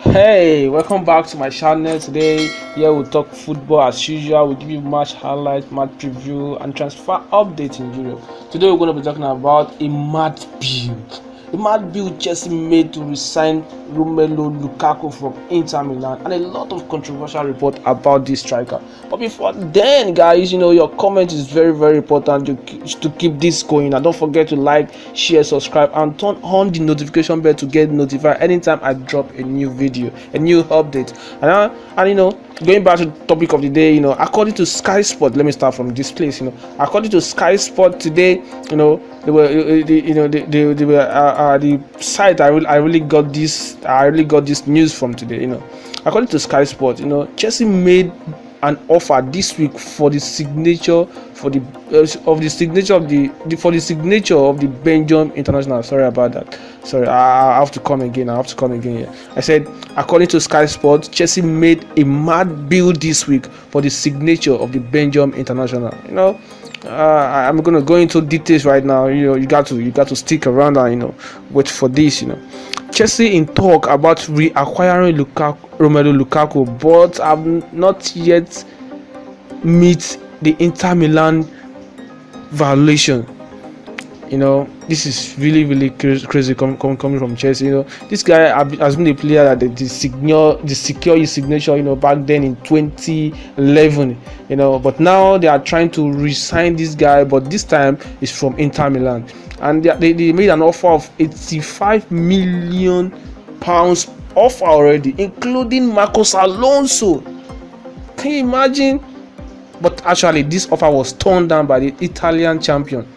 Hey, welcome back to my channel. Today, here we'll talk football as usual. We'll give you match highlights, match preview, and transfer update in Europe. Today, we're going to be talking about a mad build. A mad build Chelsea made to resign Romelu Lukaku from Inter Milan, and a lot of controversial report about this striker. But before then, guys, your comment is very, very important to keep this going. And don't forget to like, share, subscribe, and turn on the notification bell to get notified anytime I drop a new video, a new update. And going back to the topic of the day, according to Sky Sport, let me start from this place. According to Sky Sport today, they were the site I really got this news from today. According to Sky Sport, Chelsea made an offer this week for the signature of the Belgium international. Sorry about that. Sorry, I have to come again. Here. I said, according to Sky Sports, Chelsea made a mad build this week for the signature of the Belgium international. I'm gonna go into details right now. You got to stick around and wait for this. Chelsea in talk about reacquiring Romelu Lukaku, but have not yet meet the Inter Milan valuation. This is really crazy coming from Chelsea. This guy has been a player that they secure his signature, back then in 2011, but now they are trying to re-sign this guy, but this time it's from Inter Milan, and they made an offer of 85 million pounds offer already, including Marcos Alonso. Can you imagine? But actually, this offer was turned down by the Italian champion,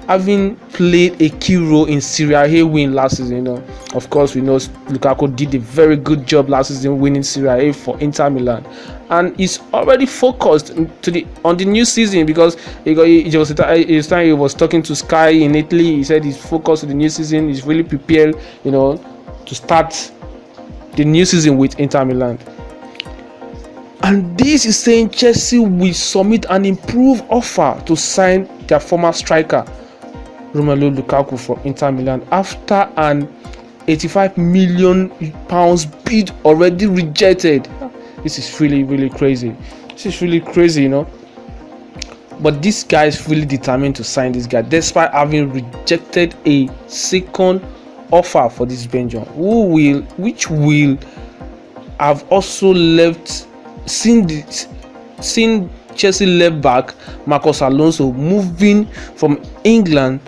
having played a key role in Serie A win last season. Of course, we know Lukaku did a very good job last season winning Serie A for Inter Milan, and he's already focused on the new season because he was talking to Sky in Italy. He said he's focused on the new season. He's really prepared, to start the new season with Inter Milan. And this is saying Chelsea will submit an improved offer to sign their former striker Romelu Lukaku from Inter Milan after an 85 million pounds bid already rejected. This is really crazy. But this guy is really determined to sign this guy despite having rejected a second offer for this Belgium, which will have also left since Chelsea left back Marcos Alonso moving from England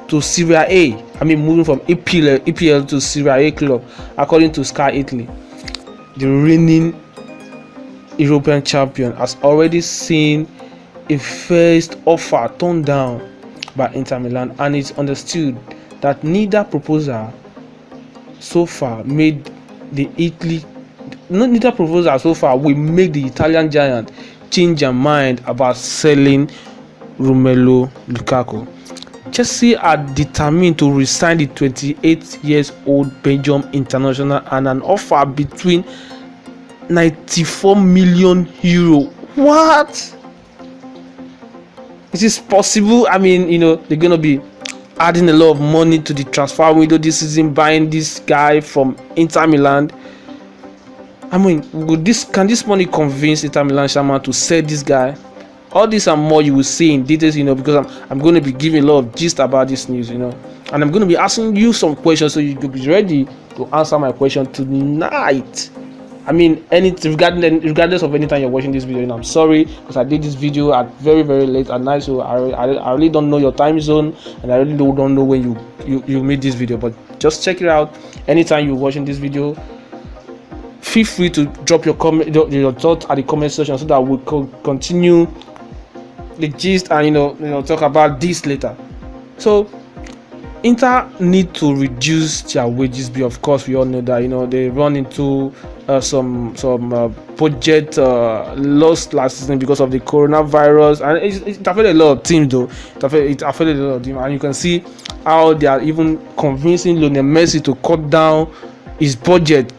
to Serie A. Moving from EPL to Serie A club, according to Sky Italy. The reigning European champion has already seen a first offer turned down by Inter Milan, and it's understood that neither proposal so far will make the Italian giant change their mind about selling Romelu Lukaku. Chelsea are determined to resign the 28-year-old Belgium international, and an offer between 94 million euro. What? Is this possible? They're gonna be adding a lot of money to the transfer window this season, buying this guy from Inter Milan. Can this money convince Inter Milan chairman to sell this guy? All this and more you will see in details, because I'm going to be giving a lot of gist about this news, and I'm going to be asking you some questions so you could be ready to answer my question tonight. Anything regardless of any time you're watching this video, I'm sorry because I did this video at very late at night, so I really don't know your time zone, and I really don't know when you made this video. But just check it out anytime you're watching this video. Feel free to drop your thoughts at the comment section so that we could continue the gist and talk about this later. So Inter need to reduce their wages bill. Of course, we all know that they run into some budget loss last season because of the coronavirus, and it affected a lot of teams though. It affected a lot of teams, and you can see how they are even convincing Lionel Messi to cut down his budget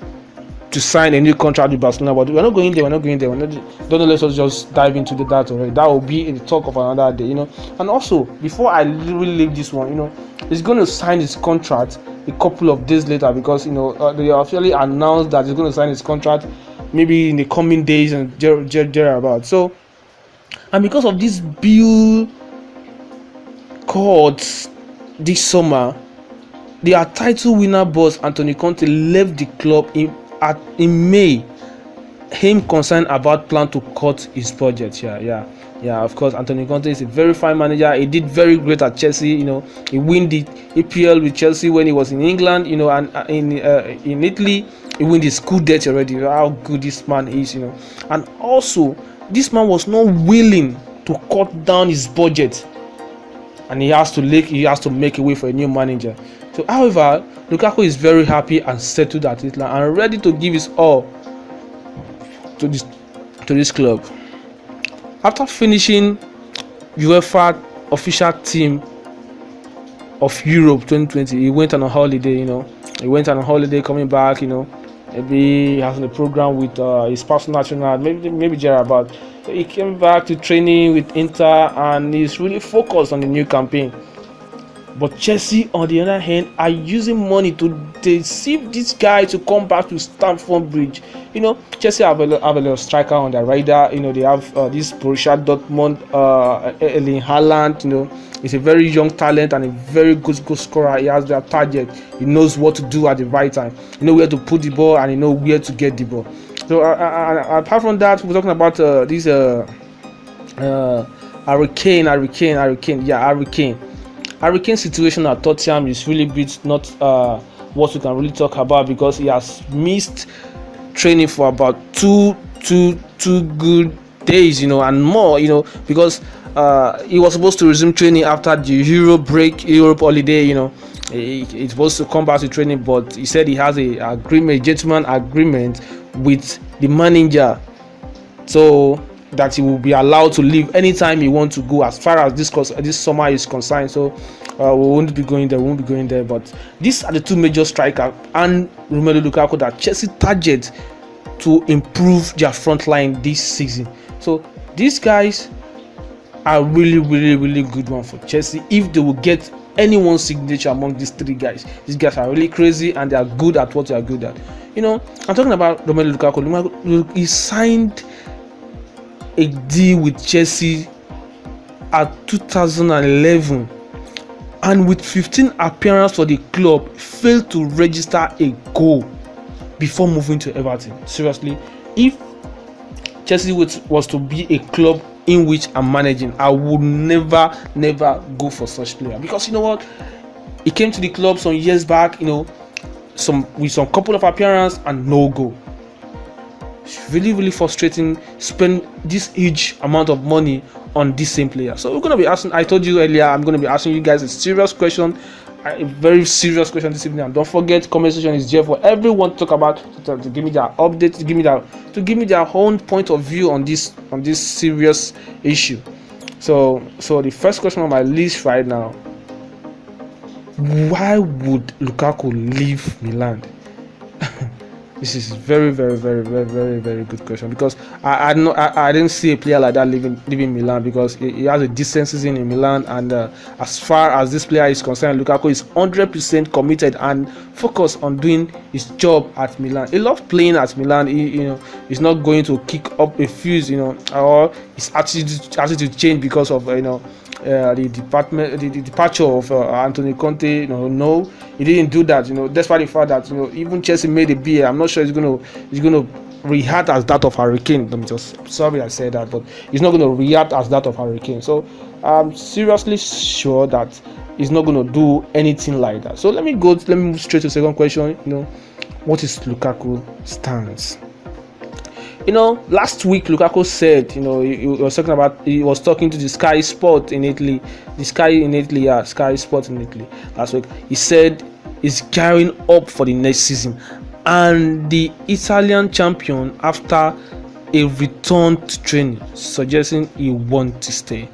to sign a new contract with Barcelona. But we're not going there. Don't let us just dive into that already. That will be in the talk of another day, And also, before I really leave this one, he's going to sign his contract a couple of days later, because they officially announced that he's going to sign his contract maybe in the coming days and thereabout. So, and because of this bill court this summer, their title winner boss Antonio Conte left the club in May. Him concerned about plan to cut his budget. Yeah. Of course, Antonio Conte is a very fine manager. He did very great at Chelsea. He won the EPL with Chelsea when he was in England. And in Italy, he won the Scudetto already. How good this man is. And also, this man was not willing to cut down his budget, and he has to make a way for a new manager. So, however, Lukaku is very happy and settled at Italy and ready to give his all to this club. After finishing UEFA official team of Europe 2020, he went on a holiday. Coming back. Maybe having a program with his personal trainer, maybe Gerard. But he came back to training with Inter, and he's really focused on the new campaign. But Chelsea, on the other hand, are using money to deceive this guy to come back to Stamford Bridge. Chelsea have a little striker on their radar. They have this Borussia Dortmund, Erling Haaland. He's a very young talent and a very good goal scorer. He has their target. He knows what to do at the right time. He knows where to put the ball, and he knows where to get the ball. So apart from that, we're talking about this Hurricane situation at Tottenham is really not what we can really talk about, because he has missed training for about two good days, and more, because he was supposed to resume training after the Europe holiday. He's supposed to come back to training, but he said he has a gentleman agreement with the manager, so that he will be allowed to leave anytime he wants to go, as far as this summer is concerned. So we won't be going there. But these are the two major strikers and Romelu Lukaku that Chelsea target to improve their front line this season. So these guys are really good one for Chelsea if they will get anyone's signature among these three guys. These guys are really crazy, and they are good at what they are good at. I'm talking about Romelu Lukaku. He signed a deal with Chelsea at 2011, and with 15 appearances for the club, failed to register a goal before moving to Everton. Seriously, if Chelsea was to be a club in which I'm managing, I would never go for such player, because you know what, he came to the club some years back, with some couple of appearances and no goal. It's really frustrating. Spend this huge amount of money on this same player. So we're going to be asking, I told you earlier, I'm going to be asking you guys a serious question, a very serious question this evening. And don't forget, comment section is there for everyone to talk about, to give me their update, to give me their own point of view on this serious issue. So the first question on my list right now: why would Lukaku leave Milan? This is very good question, because I didn't see a player like that leaving Milan, because he has a decent season in Milan, and as far as this player is concerned, Lukaku is 100% committed and focused on doing his job at Milan. He loves playing at Milan. He's not going to kick up a fuse, or his attitude change because of the departure of Antonio Conte. No, he didn't do that. Despite the fact that even Chelsea made a bid, I'm not sure he's gonna react as that of Hurricane. Sorry I said that, but he's not gonna react as that of Hurricane. So I'm seriously sure that he's not gonna do anything like that. So let me move straight to the second question. What is Lukaku stance? Last week Lukaku said, he was talking to the Sky Sport in Italy. Sky Sport in Italy last week. He said he's gearing up for the next season, and the Italian champion, after a return to training, suggesting he wants to stay.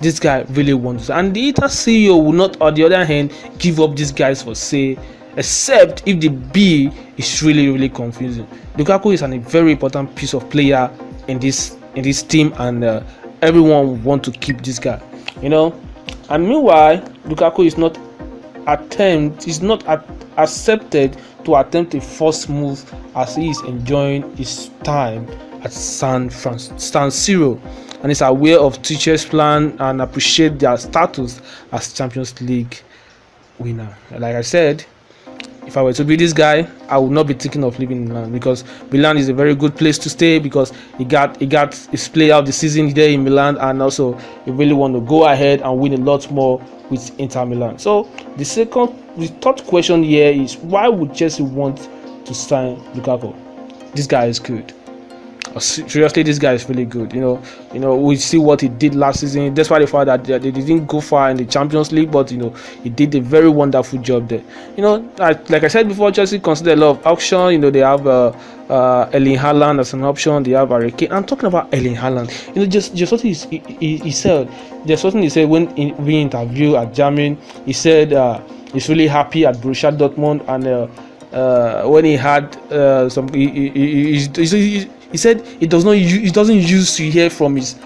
This guy really wants to, and the Inter CEO will not, on the other hand, give up these guys for say, except if the B is really confusing. Lukaku is a very important piece of player in this team, and everyone want to keep this guy, And meanwhile, Lukaku is not accepted to attempt a false move as he is enjoying his time at San Siro, and is aware of Tuchel's plan and appreciate their status as Champions League winner. Like I said, if I were to be this guy, I would not be thinking of leaving Milan, because Milan is a very good place to stay, because he got his play out the season there in Milan, and also he really want to go ahead and win a lot more with Inter Milan. So the third question here is, why would Chelsea want to sign Lukaku? This guy is good. Seriously, this guy is really good. We see what he did last season, despite the fact that they didn't go far in the Champions League, but he did a very wonderful job there. Like I said before, Chelsea consider a lot of options. They have Erling Haaland as an option. They have Harry Kane. I'm talking about Erling Haaland. Just what he said. There's something he said when we interviewed at Germany. He said he's really happy at Borussia Dortmund, and when he had he said he doesn't used to hear from his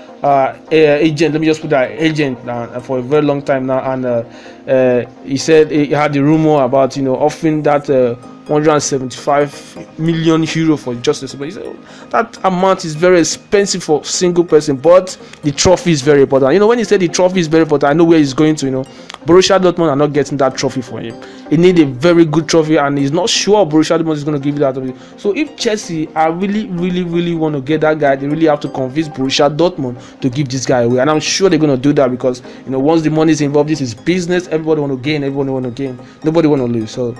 agent. Let me just put that agent for a very long time now, and he said he had the rumor about offering that 175 million euro for justice. But he said that amount is very expensive for a single person, but the trophy is very important. When he said the trophy is very important, I know where he's going to. Borussia Dortmund are not getting that trophy for him. He needs a very good trophy, and he's not sure Borussia Dortmund is going to give you that trophy. So if Chelsea are really want to get that guy, they really have to convince Borussia Dortmund to give this guy away, and I'm sure they're going to do that, because once the money is involved, this is business. Everybody want to gain. Nobody want to lose. So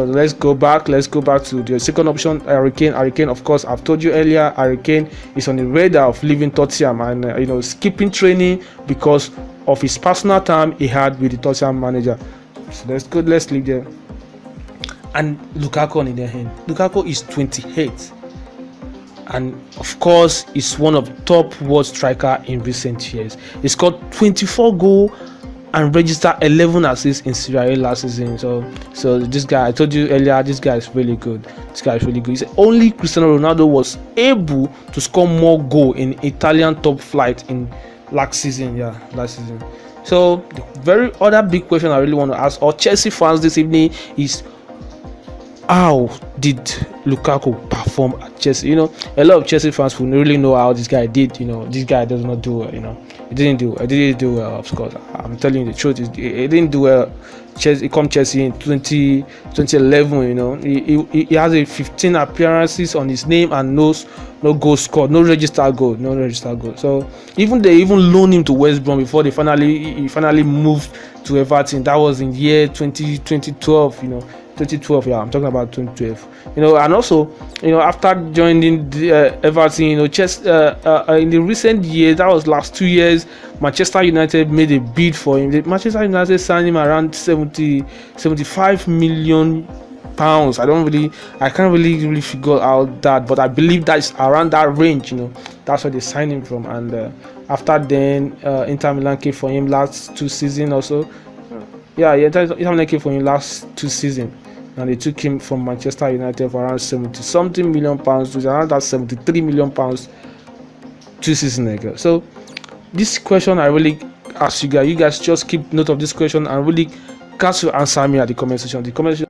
let's go back to the second option, Harry Kane. Harry Kane, of course, I've told you earlier, Harry Kane is on the radar of leaving Tottenham and skipping training because of his personal time he had with the Tottenham manager. So let's leave there. And Lukaku on the other hand. Lukaku is 28, and of course is one of the top world striker in recent years. He scored 24 goals and registered 11 assists in Serie A last season. So this guy, I told you earlier, this guy is really good. He's only Cristiano Ronaldo was able to score more goals in Italian top flight in last season. So the very other big question I really want to ask all Chelsea fans this evening is, how did Lukaku perform at Chelsea? A lot of Chelsea fans will really know how this guy did. This guy does not do well. He didn't do well. Of course, I'm telling you the truth. He didn't do well. He come Chelsea in 2011. He has a 15 appearances on his name and no goal scored, no registered goal. So they even loaned him to West Brom before he finally moved to Everton. That was in year 2012. 2012, I'm talking about 2012. And also, after joining the Everton, in the recent years, that was last 2 years, Manchester United made a bid for him. Manchester United signed him around 75 million pounds. I can't really figure out that, but I believe that's around that range. That's where they signed him from. And after then, Inter Milan came for him last 2 seasons also. Inter Milan came for him last 2 seasons. And they took him from Manchester United for around 70-something million pounds to around that 73 million pounds 2 seasons ago. So this question I really ask you guys just keep note of this question and really can't answer me at the comment section.